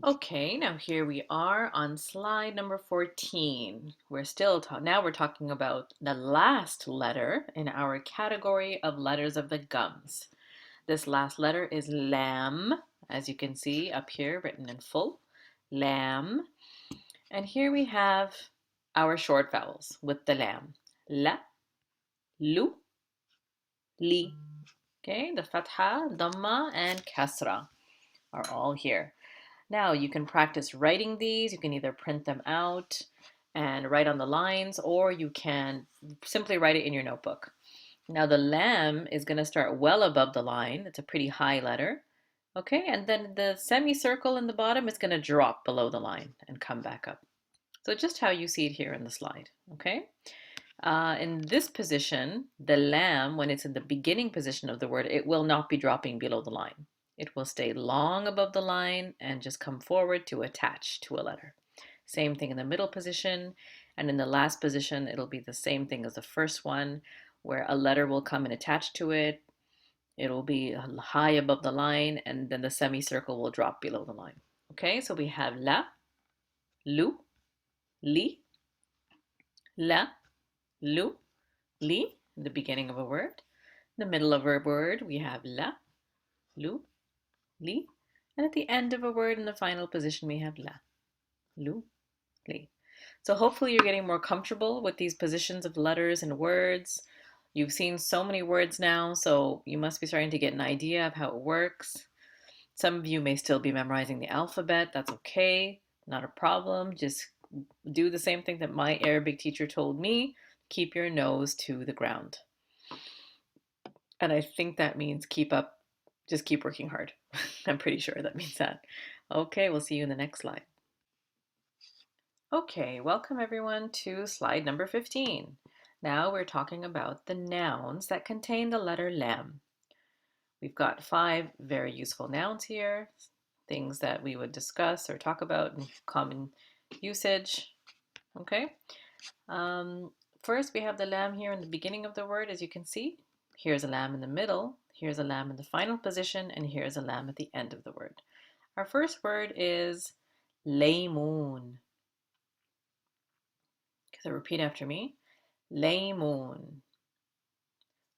Okay, now here we are on slide number 14. Now we're talking about the last letter in our category of letters of the gums. This last letter is lam, as you can see up here written in full. Lam. And here we have our short vowels with the lam. La, lu, li. Okay, the fatha, dhamma, and kasra are all here. Now you can practice writing these. You can either print them out and write on the lines, or you can simply write it in your notebook. Now the lam is going to start well above the line. It's a pretty high letter. Okay, and then the semicircle in the bottom is going to drop below the line and come back up. So just how you see it here in the slide. Okay. In this position, the lam, when it's in the beginning position of the word, it will not be dropping below the line. It will stay long above the line and just come forward to attach to a letter. Same thing in the middle position. And in the last position, it'll be the same thing as the first one, where a letter will come and attach to it. It'll be high above the line, and then the semicircle will drop below the line. Okay, so we have la, lu, li, la, lu, li, in the beginning of a word. In the middle of a word, we have la, lu, li. And at the end of a word, in the final position, we have la, lu, li. So hopefully you're getting more comfortable with these positions of letters and words. You've seen so many words now, so you must be starting to get an idea of how it works. Some of you may still be memorizing the alphabet. That's okay, not a problem. Just do the same thing that my Arabic teacher told me. Keep your nose to the ground. And I think that means just keep working hard. I'm pretty sure that means that. Okay, we'll see you in the next slide. Okay, welcome everyone to slide number 15. Now we're talking about the nouns that contain the letter lam. We've got 5 very useful nouns here, things that we would discuss or talk about in common usage. Okay. First, we have the lam here in the beginning of the word, as you can see. Here's a lam in the middle, here's a lam in the final position, and here's a lam at the end of the word. Our first word is laymoon. So repeat after me. Laymoon.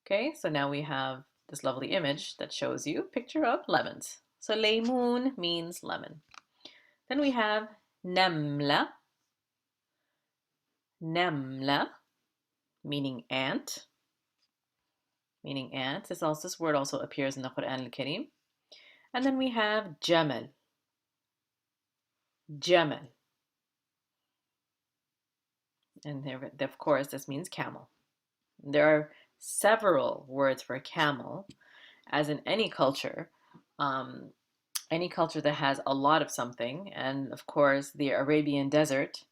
Okay, so now we have this lovely image that shows you a picture of lemons. So laymoon means lemon. Then we have namla. Namla, meaning ant. Meaning ant. This word also appears in the Quran al-Karim. And then we have jamal. Jamal. And there, of course, this means camel. There are several words for camel, as in any culture that has a lot of something. And of course, the Arabian desert,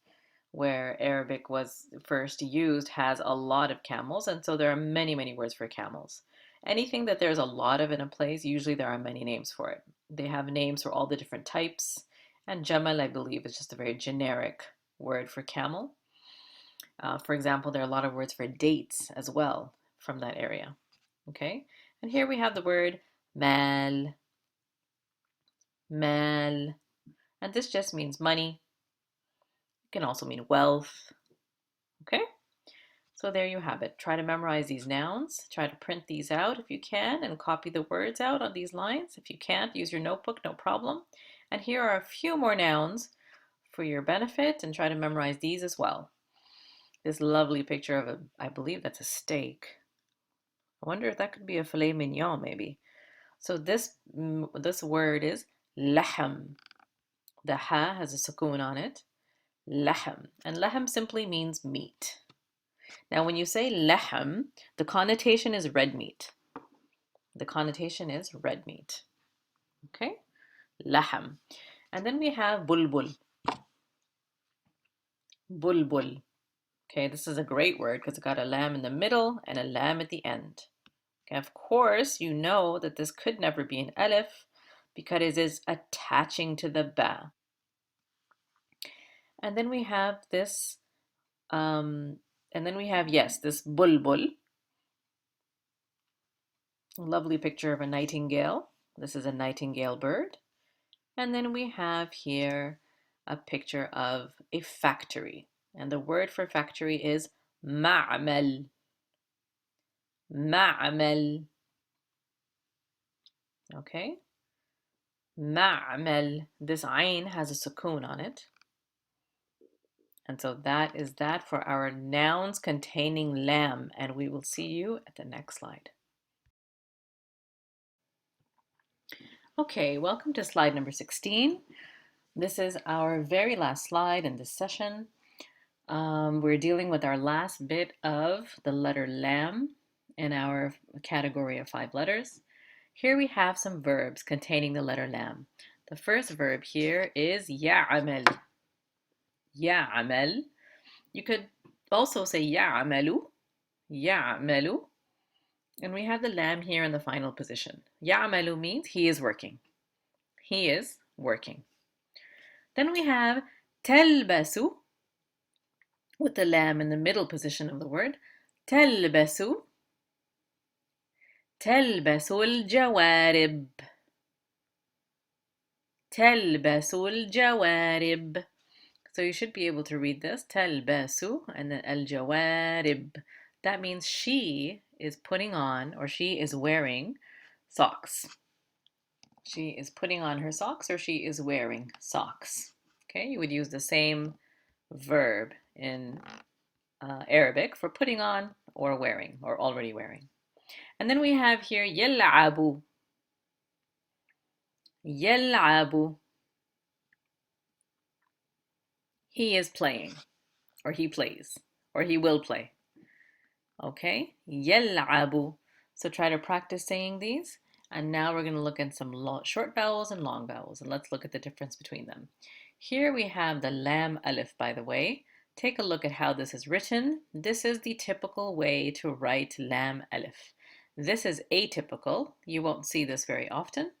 where Arabic was first used, has a lot of camels. And so there are many, many words for camels. Anything that there's a lot of in a place, usually there are many names for it. They have names for all the different types. And jamal, I believe, is just a very generic word for camel. For example, there are a lot of words for dates as well from that area. Okay, and here we have the word mal. Mal. And this just means money. It can also mean wealth. Okay, so there you have it. Try to memorize these nouns. Try to print these out if you can and copy the words out on these lines. If you can't, use your notebook, no problem. And here are a few more nouns for your benefit, and try to memorize these as well. This lovely picture of I believe that's a steak. I wonder if that could be a filet mignon maybe. So this word is lahm. The ha has a sukoon on it. Lahm. And lahm simply means meat. Now when you say lahm, the connotation is red meat. The connotation is red meat. Okay? Lahm. And then we have bulbul. Bulbul. Okay, this is a great word because it got a lam in the middle and a lam at the end. Okay, of course, you know that this could never be an alif because it is attaching to the ba. And then we have this, this bulbul. Lovely picture of a nightingale. This is a nightingale bird. And then we have here a picture of a factory. And the word for factory is ma'mal. Ma'mal. Okay? Ma'mal. This ayn has a sukoon on it. And so that is that for our nouns containing lam. And we will see you at the next slide. Okay, welcome to slide number 16. This is our very last slide in this session. We're dealing with our last bit of the letter lam in our category of 5 letters. Here we have some verbs containing the letter lam. The first verb here is ya'amal. Ya'amal. You could also say ya'amalu. Ya'malu. And we have the lam here in the final position. Ya'malu means he is working. He is working. Then we have telbasu with the lam in the middle position of the word. Telbasu. Telbasu al-jawarib. Telbasu al-jawarib. So you should be able to read this. Telbasu and then al-jawarib. That means she is putting on or she is wearing socks. She is putting on her socks or she is wearing socks. Okay, you would use the same verb in Arabic for putting on or wearing or already wearing. And then we have here yal'abu. Yal'abu. He is playing or he plays or he will play. Okay, yal'abu. So try to practice saying these. And now we're going to look at some short vowels and long vowels. And let's look at the difference between them. Here we have the lam alif, by the way. Take a look at how this is written. This is the typical way to write lam alif. This is atypical. You won't see this very often.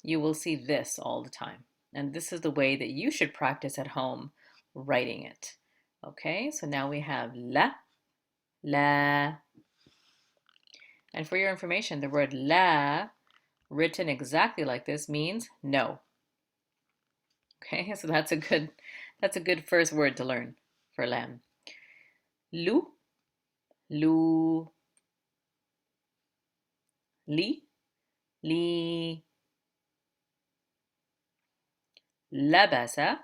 You will see this all the time. And this is the way that you should practice at home writing it. Okay, so now we have la, la. And for your information, the word la, written exactly like this, means no. Okay, so that's a good first word to learn for lam. Lu, lu. Li, li. Labasa,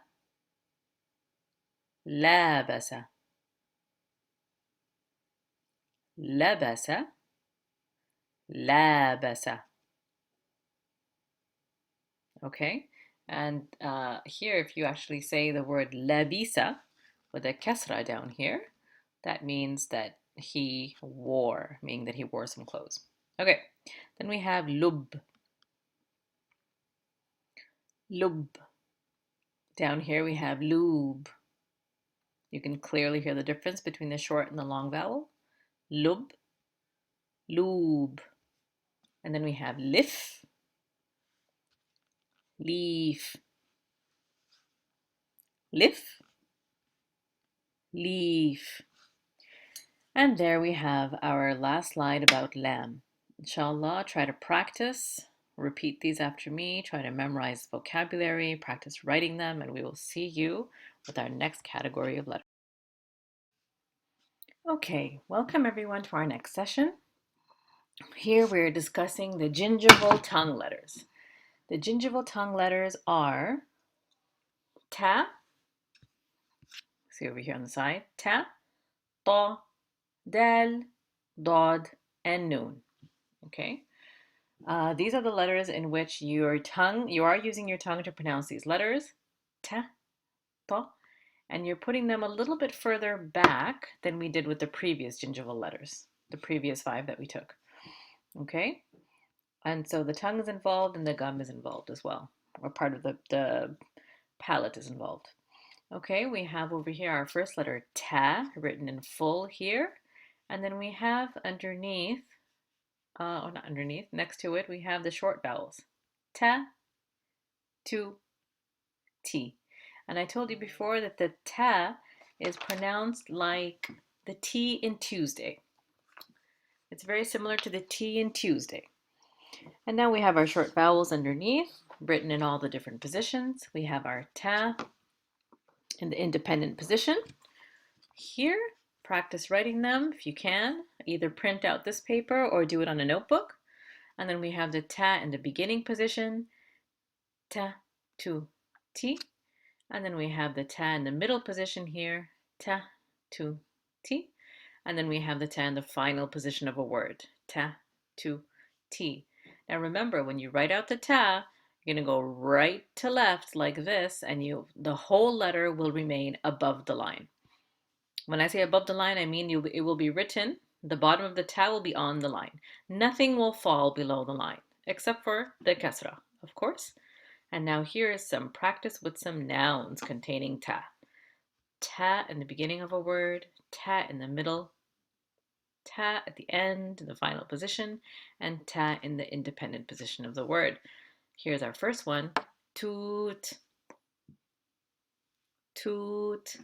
labasa. Labasa, labasa. Okay, and here if you actually say the word labisa with a kasra down here, that means that he wore, meaning that he wore some clothes. Okay, then we have lub. Lub. Down here we have lube. You can clearly hear the difference between the short and the long vowel. Lub, lube. And then we have lif, leaf. Lif, leaf. And there we have our last slide about lam. Inshallah, try to practice. Repeat these after me. Try to memorize vocabulary, practice writing them, and we will see you with our next category of letters. Okay, welcome everyone to our next session. Here we're discussing the gingival tongue letters. The gingival tongue letters are ta, see over here on the side, ta, ta, dal, dod, and noon. Okay. These are the letters in which you are using your tongue to pronounce these letters, ta, ta, and you're putting them a little bit further back than we did with the previous gingival letters, the previous 5 that we took. Okay. And so the tongue is involved and the gum is involved as well, or part of the palate is involved. Okay, we have over here our first letter ta written in full here. And then we have underneath, or not underneath, next to it, we have the short vowels. Ta, tu, ti. And I told you before that the ta is pronounced like the T in Tuesday. It's very similar to the T in Tuesday. And now we have our short vowels underneath. written in all the different positions. We have our ta in the independent position. Here, practice writing them if you can. Either print out this paper or do it on a notebook. And then we have the ta in the beginning position, ta, tu, ti. And then we have the ta in the middle position here, ta, tu, ti. And then we have the ta in the final position of a word, ta, tu, ti. Now remember, when you write out the ta, you're going to go right to left like this, and the whole letter will remain above the line. When I say above the line, I mean it will be written, the bottom of the ta will be on the line. Nothing will fall below the line, except for the kasra, of course. And now here is some practice with some nouns containing ta. Ta in the beginning of a word, ta in the middle, ta at the end, the final position, and ta in the independent position of the word. Here's our first one, toot. Toot.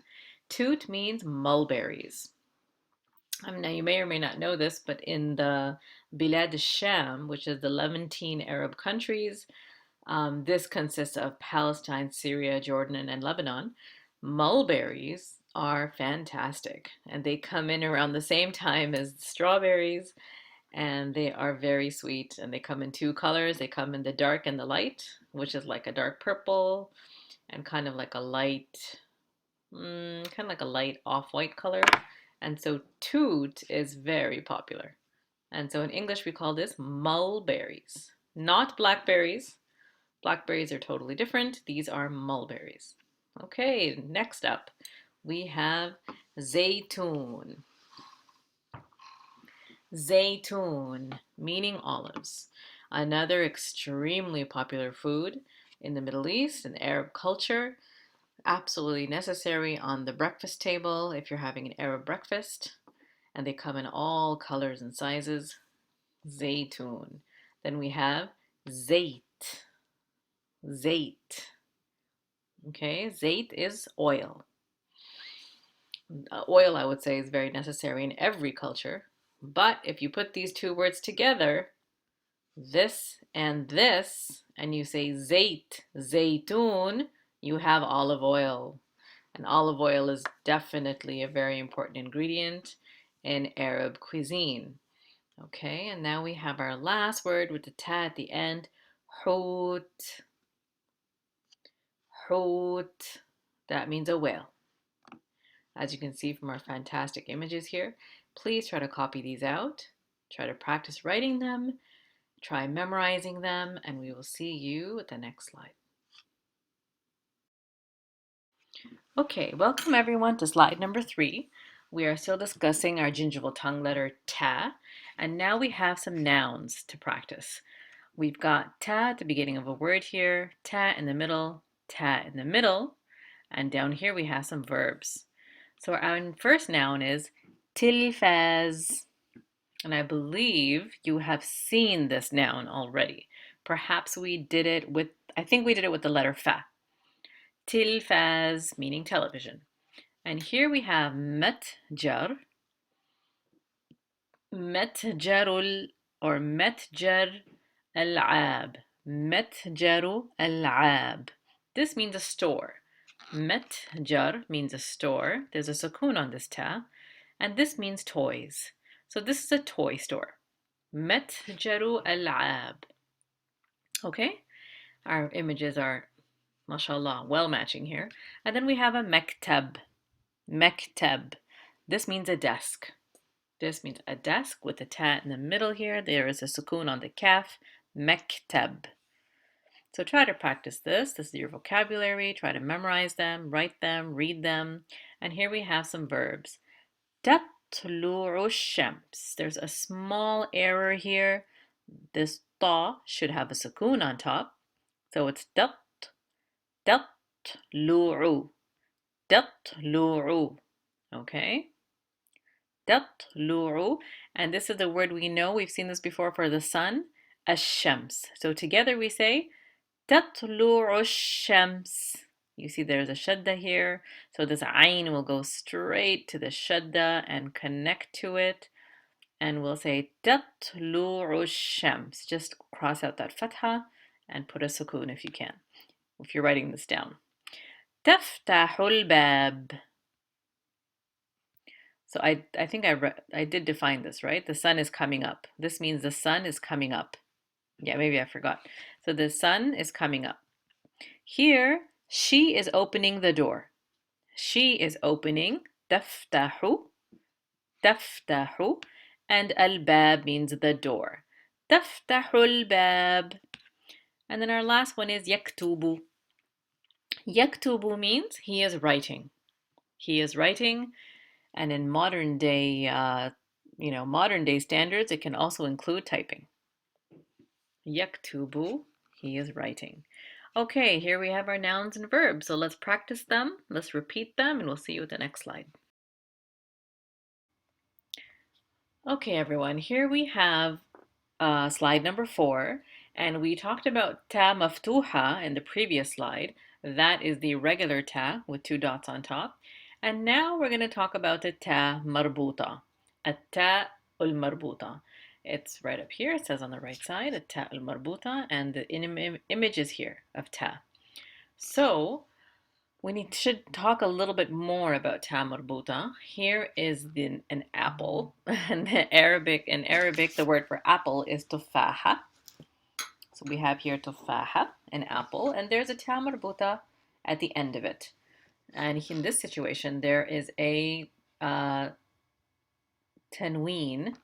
Toot means mulberries. Now you may or may not know this, but in the Bilad al-Sham, which is the Levantine Arab countries, this consists of Palestine, Syria, Jordan, and Lebanon. Mulberries are fantastic, and they come in around the same time as strawberries, and they are very sweet, and they come in two colors. They come in the dark and the light, which is like a dark purple and kind of like a light, off-white color. And so toot is very popular. And so in English, we call this mulberries, not blackberries. Blackberries are totally different. These are mulberries. Okay, next up, we have zaytun. Zaytun, meaning olives. Another extremely popular food in the Middle East and Arab culture. Absolutely necessary on the breakfast table if you're having an Arab breakfast. And they come in all colors and sizes. Zaytun. Then we have zayt. Zayt. Okay, zayt is oil. Oil, I would say, is very necessary in every culture. But if you put these two words together, this, and you say zayt, zaytun, you have olive oil. And olive oil is definitely a very important ingredient in Arab cuisine. Okay, and now we have our last word with the ta at the end, hoot. Hoot. That means a whale. As you can see from our fantastic images here, please try to copy these out. Try to practice writing them. Try memorizing them, and we will see you at the next slide. Okay, welcome everyone to slide number 3. We are still discussing our gingival tongue letter ta, and now we have some nouns to practice. We've got ta at the beginning of a word here, ta in the middle, and down here we have some verbs. So our first noun is tilfaz, and I believe you have seen this noun already. Perhaps we did it with, I think we did it with the letter fa. Tilfaz, meaning television. And here we have metjar, metjarul, or metjar al-ab. Metjaru al-ab. This means a store. Metjar means a store. There's a sukun on this ta. And this means toys. So this is a toy store. Metjaru al-ab. Okay? Our images are, mashallah, well matching here. And then we have a mektab. Mektab. This means a desk. This means a desk with a ta in the middle here. There is a sukun on the kaf. Mektab. So try to practice this. This is your vocabulary. Try to memorize them, write them, read them. And here we have some verbs. Tatlu'u shams. There's a small error here. This ta should have a sukun on top. So it's tatlu'u. Tatlu'u. Okay? Tatlu'u. And this is the word we know. We've seen this before for the sun. Ash-shams. So together we say tatlu'u shams. You see there's a shadda here. So this ayn will go straight to the shadda and connect to it. And we'll say tatlu'u shams. Just cross out that fatha and put a sukun if you can, if you're writing this down. تفتح الباب. So I think I did define this, right? The sun is coming up. This means the sun is coming up. Yeah, maybe I forgot. So the sun is coming up. Here, she is opening the door. She is opening. تفتح. تفتح. And الباب means the door. تفتح الباب. And then our last one is يكتب. يكتب means he is writing. He is writing. And in modern day, modern day standards, it can also include typing. يكتب, he is writing. Okay, here we have our nouns and verbs. So let's practice them, let's repeat them, and we'll see you at the next slide. Okay, everyone, here we have slide number 4, and we talked about ta maftuha in the previous slide. That is the regular ta with 2 dots on top. And now we're going to talk about the ta marbuta, at-ta ul-marbuta. It's right up here. It says on the right side, at-ta ul-marbuta, and the image is here of ta. So we should talk a little bit more about ta marbuta. Here is an apple. And in Arabic, the word for apple is tufaha. So we have here tufaha, an apple, and there's a ta marbuta at the end of it. And in this situation, there is a tanween.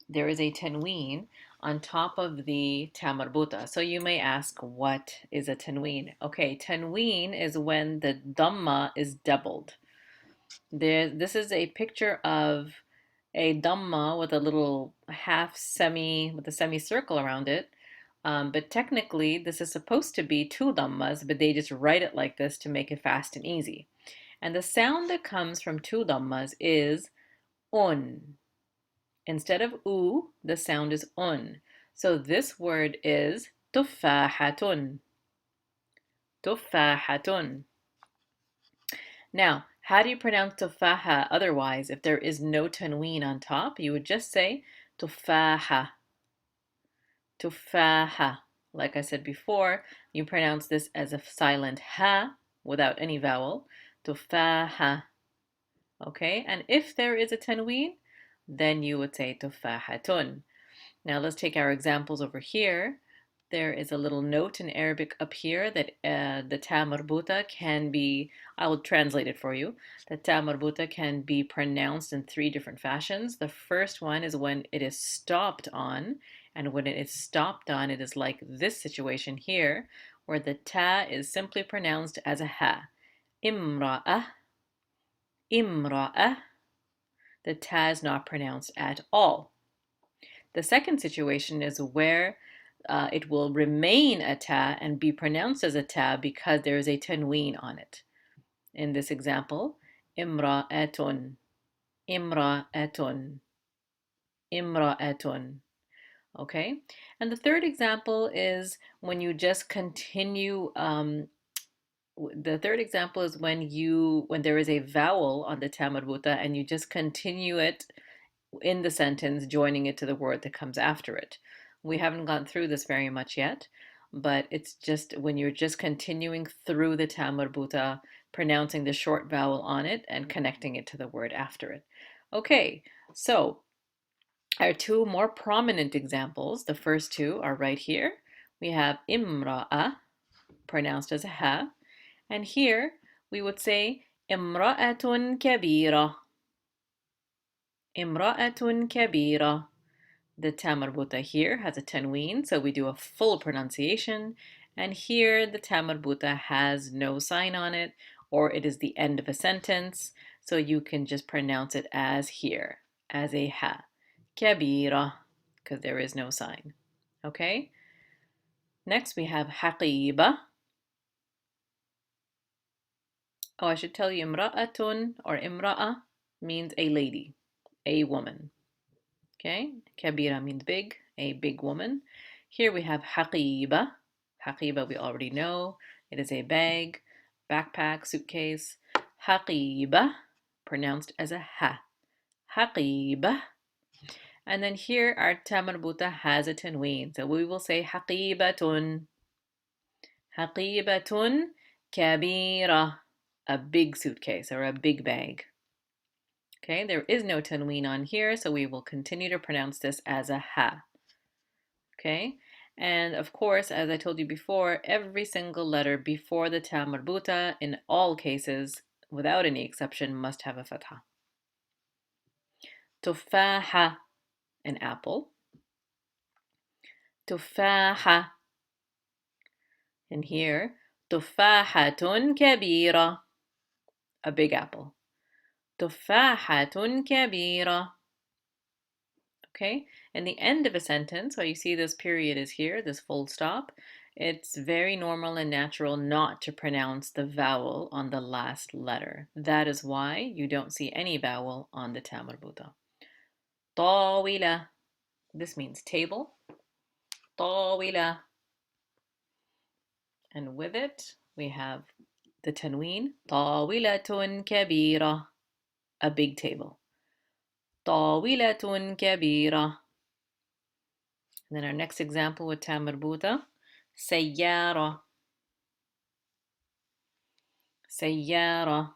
There is a tanween on top of the ta marbuta. So you may ask, what is a tanween? Okay, tanween is when the dhamma is doubled. This is a picture of a dhamma with a little with a semicircle around it. But technically, this is supposed to be 2 dhammas, but they just write it like this to make it fast and easy. And the sound that comes from 2 dhammas is un. Instead of u, the sound is un. So this word is tufahatun. Tufahatun. Now, how do you pronounce tufaha otherwise? If there is no tanween on top, you would just say tufaha. Tufaha. Like I said before, you pronounce this as a silent ha without any vowel. Tufaha. Okay, and if there is a tanween, then you would say tufahatun. Now let's take our examples over here. There is a little note in Arabic up here that the ta marbuta can be, I will translate it for you. The ta marbuta can be pronounced in 3 different fashions. The first one is when it is stopped on, and when it is stopped on, it is like this situation here, where the ta is simply pronounced as a ha. Imra'ah, imra'ah. The ta is not pronounced at all. The second situation is where it will remain a ta and be pronounced as a ta because there is a tanween on it. In this example, imra'atun, imra'atun, imra'atun. Okay? And the third example is when you just continue. The third example is when there is a vowel on the ta marbuta and you just continue it in the sentence, joining it to the word that comes after it. We haven't gone through this very much yet, but it's just when you're just continuing through the ta marbuta, pronouncing the short vowel on it and connecting it to the word after it. Okay, so our 2 more prominent examples, the first 2 are right here. We have imra'a, pronounced as a ha, and here we would say imra'atun kabira. Imra'atun kabira. The ta marbuta here has a tanween, so we do a full pronunciation. And here the ta marbuta has no sign on it, or it is the end of a sentence, so you can just pronounce it as here, as a ha. Kabira, because there is no sign. Okay? Next we have haqiba. Oh, I should tell you, imra'atun or imra'a means a lady, a woman. Okay, kabira means big, a big woman. Here we have haqiba. Haqiba we already know. It is a bag, backpack, suitcase. Haqiba, pronounced as a ha. Haqiba. And then here our ta marbuta has a tanween. So we will say haqibatun. حقيبة كبيرة. A big suitcase or a big bag. Okay, there is no tanween on here, so we will continue to pronounce this as a ha. Okay, and of course, as I told you before, every single letter before the ta marbuta, in all cases, without any exception, must have a fatha. Tufaha, an apple. Tufaha. And here, tufahatun kabira, a big apple. Tufahatun kabira. Okay, and the end of a sentence, so you see this period is here, this full stop. It's very normal and natural not to pronounce the vowel on the last letter. That is why you don't see any vowel on the ta marbuta. طاولة. This means table. طاولة. And with it, we have the tanween. طاولة كبيرة. A big table. طاولة كبيرة. And then our next example with ta marbuta. سيارة. سيارة.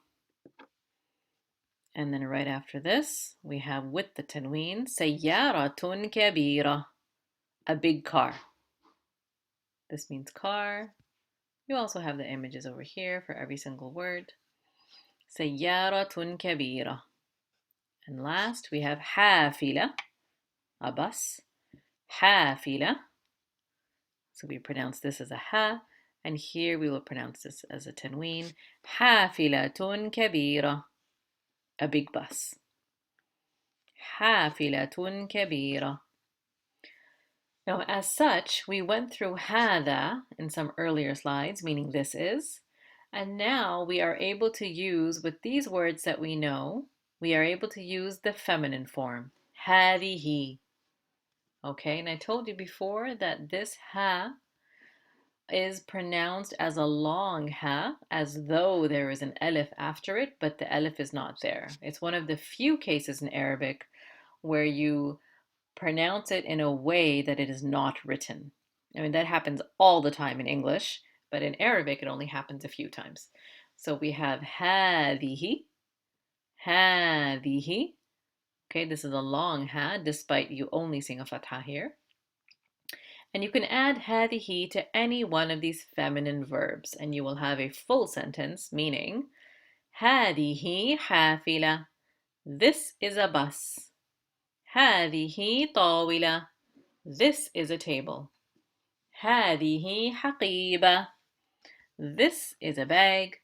And then right after this, we have with the tanween, سيارة كبيرة, a big car. This means car. You also have the images over here for every single word. سيارة كبيرة. And last, we have حافلة, a bus. حافلة. So we pronounce this as a ha, and here we will pronounce this as a tanween. حافلة كبيرة, a big bus. حافلة كبيرة. Now, as such, we went through هذا in some earlier slides, meaning this is, and now we are able to use, with these words that we know, we are able to use the feminine form, هذه. Okay, and I told you before that this ha is pronounced as a long ha, as though there is an alif after it, but the alif is not there. It's one of the few cases in Arabic where you pronounce it in a way that it is not written. I mean, that happens all the time in English, but in Arabic, it only happens a few times. So we have هذه, هذه. Okay, this is a long ha, despite you only seeing a fatha here. And you can add هذه to any one of these feminine verbs, and you will have a full sentence meaning هذه حافلة. This is a bus. هذه طاولة. This is a table. هذه حقيبة. This is a bag.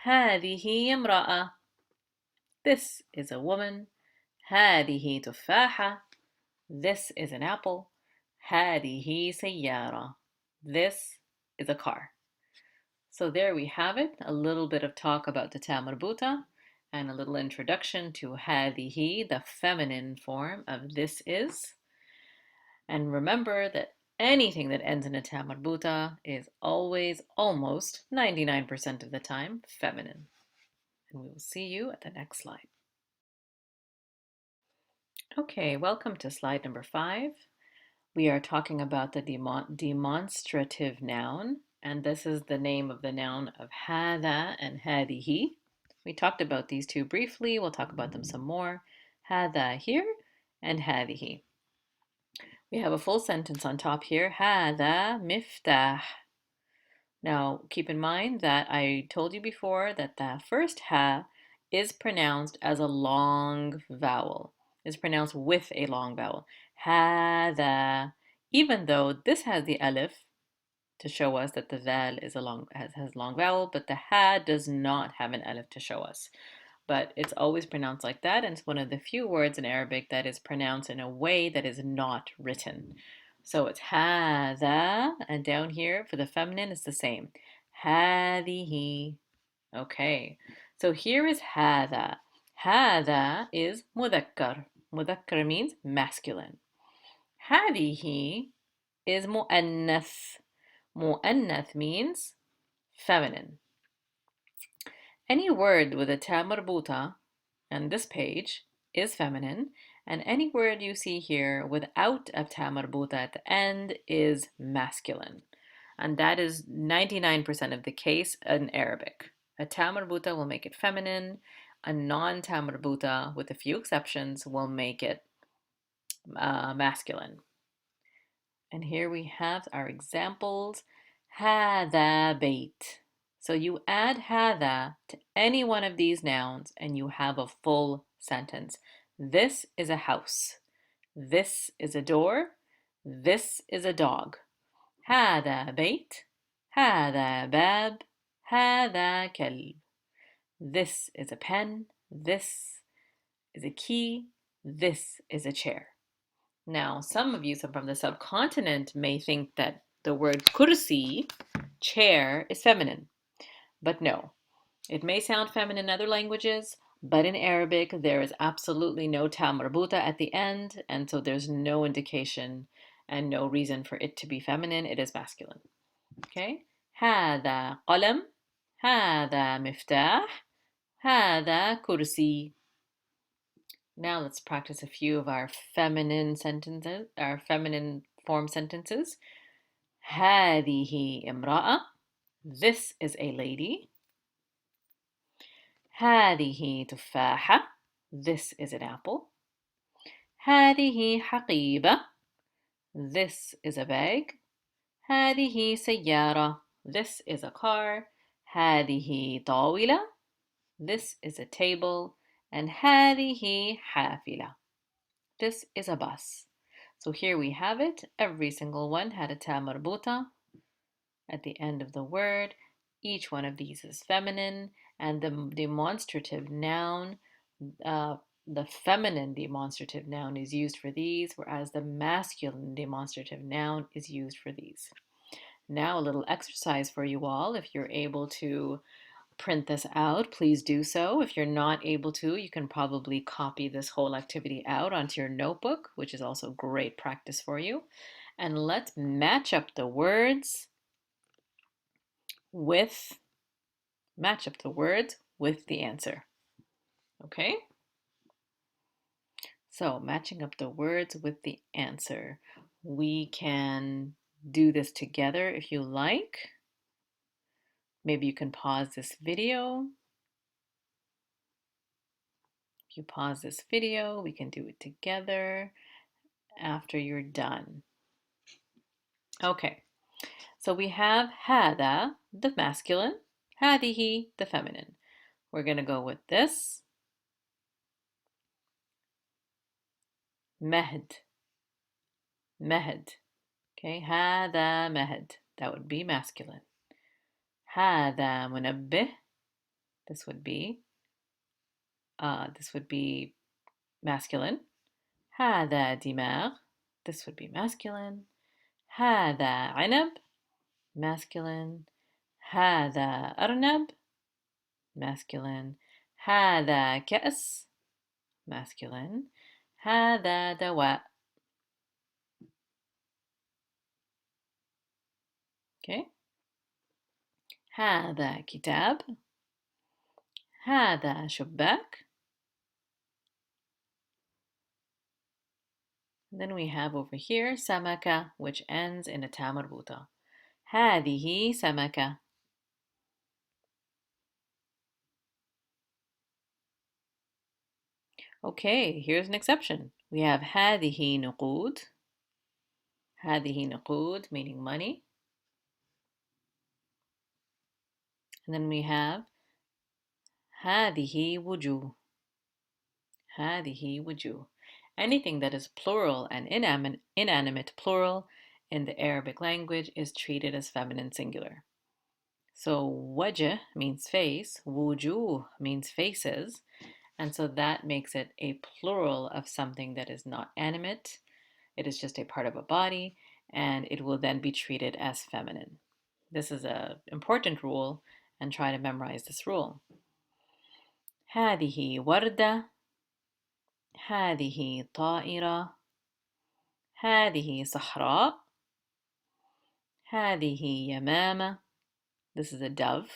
هذه امرأة. This is a woman. هذه تفاحة. This is an apple. هذه سيارة. This is a car. So there we have it, a little bit of talk about the ta marbuta and a little introduction to هذه, the feminine form of this is. And remember that anything that ends in a ta marbuta is always, almost 99% of the time, feminine. And we will see you at the next slide. Okay, welcome to slide number 5. We are talking about the demonstrative noun, and this is the name of the noun of هذا and هذه. We talked about these two briefly. We'll talk about them some more. هذا here and هذه. We have a full sentence on top here. هذا مفتاح. Now, keep in mind that I told you before that the first ha is pronounced as a long vowel. It's pronounced with a long vowel. هذا. Even though this has the alif to show us that the val is has long vowel, but the ha does not have an alif to show us. But it's always pronounced like that, and it's one of the few words in Arabic that is pronounced in a way that is not written. So it's هذا, and down here for the feminine it's the same. هذه. Okay, so here is هذا. هذا is مذكر. مذكر means masculine. هذه is مؤنث. مؤنث means feminine. Any word with a ta marbuta on this page is feminine, and any word you see here without a ta marbuta at the end is masculine. And that is 99% of the case in Arabic. A ta marbuta will make it feminine. A non-ta marbuta, with a few exceptions, will make it masculine. And here we have our examples. هذا بيت. So you add هذا to any one of these nouns and you have a full sentence. This is a house. This is a door. This is a dog. هذا بيت. هذا باب. هذا كلب. This is a pen. This is a key. This is a chair. Now, some of you from the subcontinent may think that the word kursi, chair, is feminine. But no, it may sound feminine in other languages, but in Arabic, there is absolutely no ta marbuta at the end, and so there's no indication and no reason for it to be feminine. It is masculine. Okay? هذا قلم. هذا مفتاح. هذا كرسي. Now let's practice a few of our feminine sentences, our feminine form sentences. هذه امرأة. This is a lady. هذه تفاحة. This is an apple. هذه حقيبة. This is a bag. هذه سيارة. This is a car. هذه طاولة. This is a table. And هذه حافلة. This is a bus. So here we have it. Every single one had a ta marbuta at the end of the word. Each one of these is feminine, and the demonstrative noun, the feminine demonstrative noun is used for these, whereas the masculine demonstrative noun is used for these. Now a little exercise for you all. If you're able to print this out, please do so. If you're not able to, you can probably copy this whole activity out onto your notebook, which is also great practice for you. And let's match up the words with the answer. Okay? So matching up the words with the answer. We can do this together if you like. Maybe you can pause this video. If you pause this video, we can do it together after you're done. Okay, so we have هذا, the masculine, هذه, the feminine. We're going to go with this. مهد, مهد. Okay, هذا مهد. That would be masculine. هذا منبه. This would be masculine. هذا دماغ. This would be masculine. هذا عنب. Masculine. هذا أرنب. Masculine. هذا كأس. Masculine. هذا دواء. Okay. هذا كتاب. هذا شباك. Then we have over here سمكة, which ends in a ta مربوطة. هذه سمكة. Okay, here's an exception. We have هذه نقود. هذه نقود, meaning money. And then we have هذه وجوه. هذه وجوه. Anything that is plural and inanimate plural in the Arabic language is treated as feminine singular. So wajh means face, wujuh means faces, and so that makes it a plural of something that is not animate. It is just a part of a body, and it will then be treated as feminine. This is an important rule, and try to memorize this rule. هذه وردة. هذه طائرة. هذه صحراء. هذه يمامة. This is a dove.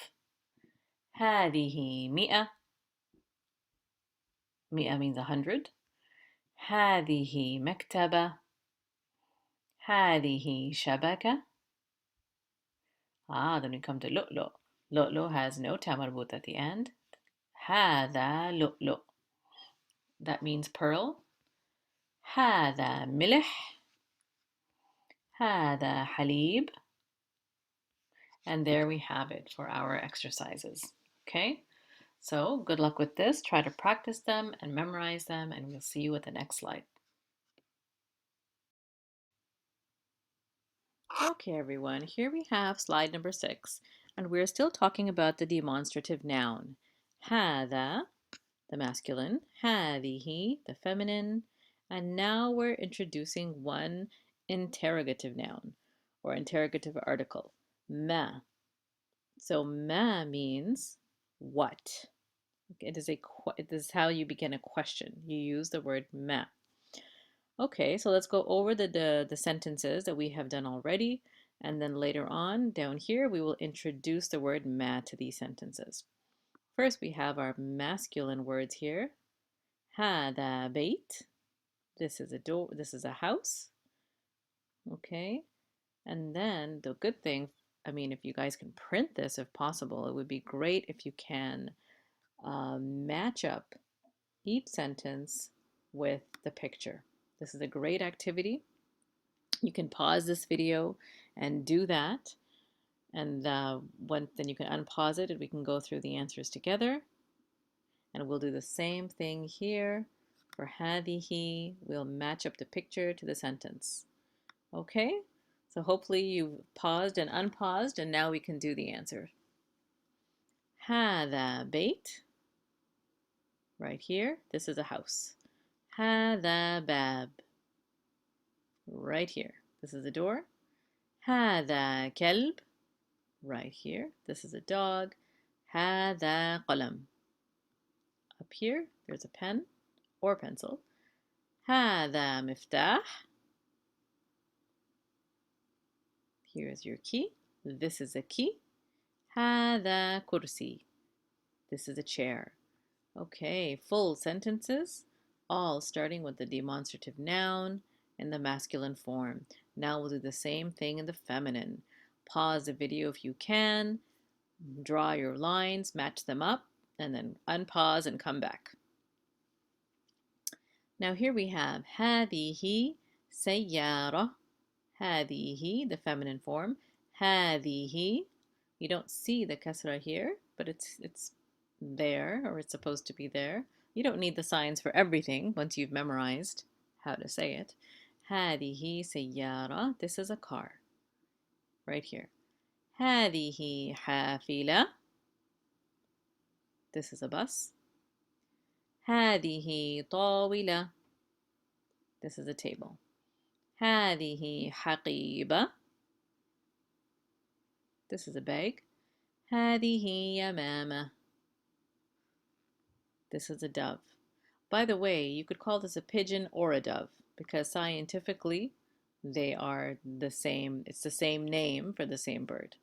هذه مئة. مئة means 100. هذه مكتبة. هذه شبكة. Then we come to lu'lu'. Lu'lu' has no ta marbut at the end. هذا lu'lu'. That means pearl. هذا ملح. هذا حليب. And there we have it for our exercises. Okay? So good luck with this. Try to practice them and memorize them, and we'll see you at the next slide. Okay, everyone, here we have slide number 6, and we're still talking about the demonstrative noun. هذا, the masculine, هذه, the feminine, and now we're introducing one interrogative noun or interrogative article, ما. So ma means what. It is how you begin a question. You use the word ma. Okay, so let's go over the sentences that we have done already, and then later on down here we will introduce the word ma to these sentences. First we have our masculine words here. هذا بيت. This is a door, this is a house. Okay, and then the good thing, I mean, if you guys can print this if possible, it would be great if you can match up each sentence with the picture. This is a great activity. You can pause this video and do that. And then you can unpause it and we can go through the answers together. And we'll do the same thing here. For هذه, we'll match up the picture to the sentence. Okay? So hopefully you've paused and unpaused, and now we can do the answer. هذا بيت. Right here, this is a house. هذا باب. Right here, this is a door. هذا كلب. Right here, this is a dog. هذا قلم. Up here, there's a pen or pencil. هذا مفتاح. Here's your key. This is a key. هذا كرسي. This is a chair. Okay, full sentences, all starting with the demonstrative noun in the masculine form. Now we'll do the same thing in the feminine. Pause the video if you can, draw your lines, match them up, and then unpause and come back. Now here we have هذه سيارة. هذه, the feminine form. هذه, you don't see the kasra here, but it's there, or it's supposed to be there. You don't need the signs for everything once you've memorized how to say it. هذه سيارة. This is a car. Right here. هذه حافلة. This is a bus. هذه طاولة. This is a table. هذه حقيبة. This is a bag. هذه يمامة. This is a dove. By the way, you could call this a pigeon or a dove because scientifically they are the same. It's the same name for the same bird.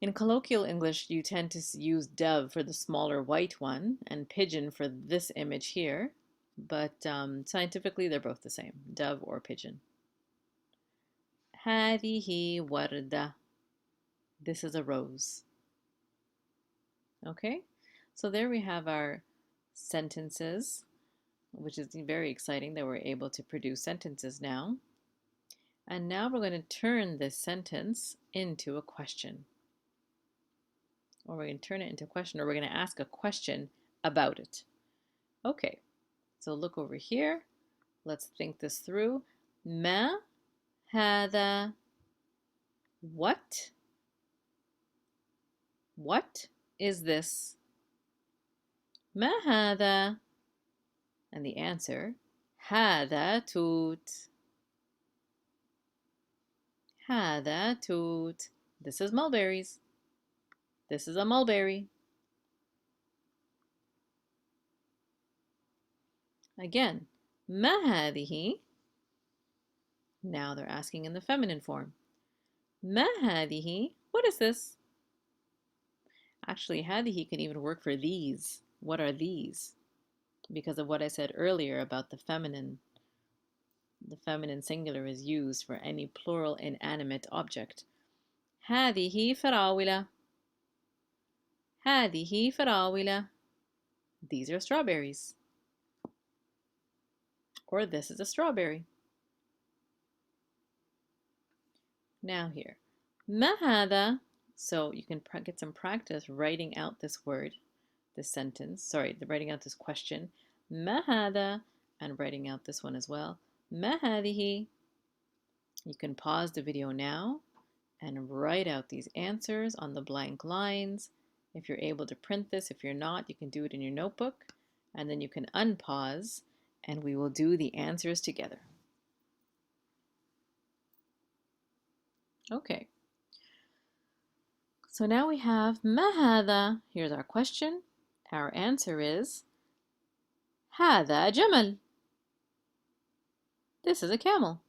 In colloquial English, you tend to use dove for the smaller white one and pigeon for this image here, but scientifically they're both the same, dove or pigeon. هذه وردة. This is a rose. Okay, so there we have our sentences, which is very exciting that we're able to produce sentences now. And now we're going to turn this sentence into a question. Or we're going to turn it into a question, or we're going to ask a question about it. Okay, so look over here. Let's think this through. ما هذا. What? What is this? ما هذا. And the answer, هذا توت. هذا توت. This is mulberries. This is a mulberry. Again, ما هذه. Now they're asking in the feminine form. ما هذه. What is this? Actually, هذه can even work for these. What are these? Because of what I said earlier about the feminine. The feminine singular is used for any plural inanimate object. هذه فراولة. هذه فراولة. These are strawberries. Or this is a strawberry. Now here. ما هذا? So you can get some practice writing out this word, this sentence. Sorry, writing out this question. ما هذا? And writing out this one as well. ما هذه? You can pause the video now and write out these answers on the blank lines. If you're able to print this, if you're not, you can do it in your notebook, and then you can unpause and we will do the answers together. Okay. So now we have ما هذا? Here's our question. Our answer is هذا جمل. This is a camel.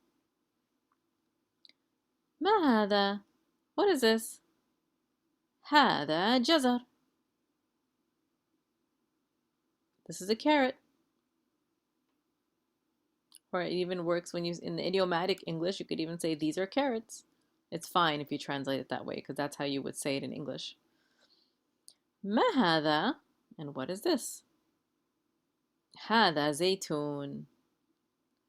ما هذا? What is this? هذا جزر. This is a carrot. Or it even works when you, in the idiomatic English, you could even say these are carrots. It's fine if you translate it that way because that's how you would say it in English. ما هذا? And what is this? هذا زيتون.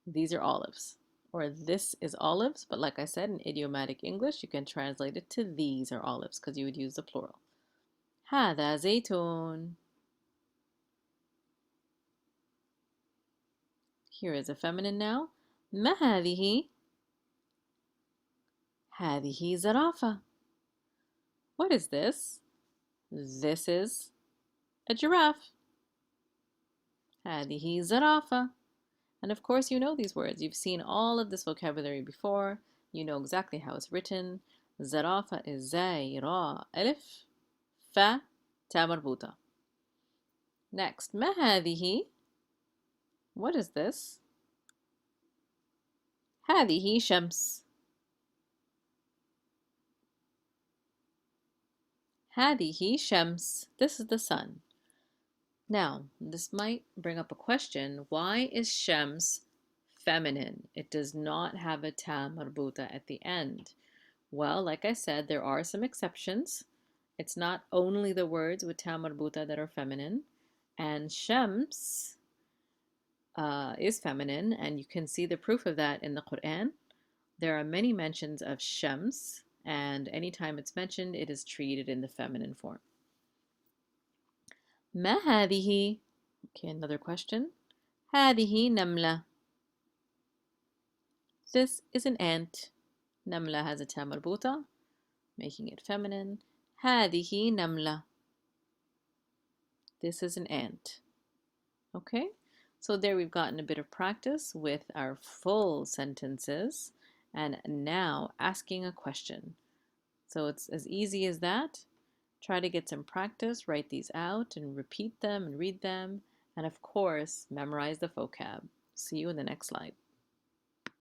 These are olives. Or this is olives, but like I said, in idiomatic English, you can translate it to these are olives because you would use the plural. هذا زيتون. Here is a feminine now. ما هذه? هذه زرافة. What is this? This is a giraffe. هذه زرافة. And of course you know these words. You've seen all of this vocabulary before. You know exactly how it's written. زرافة is زي را ألف ف تا مربوطة. Next, ما هذه? What is this? هذه شمس. هذه شمس. This is the sun. Now, this might bring up a question. Why is shams feminine? It does not have a ta marbuta at the end. Well, like I said, there are some exceptions. It's not only the words with ta marbuta that are feminine. And shams is feminine, and you can see the proof of that in the Quran. There are many mentions of shams, and anytime it's mentioned, it is treated in the feminine form. ما هذه? Okay, another question. هذه نملة. This is an ant. نملة has a ta marbuta, making it feminine. هذه نملة. This is an ant. Okay, so there we've gotten a bit of practice with our full sentences and now asking a question. So it's as easy as that. Try to get some practice, write these out and repeat them and read them. And of course, memorize the vocab. See you in the next slide.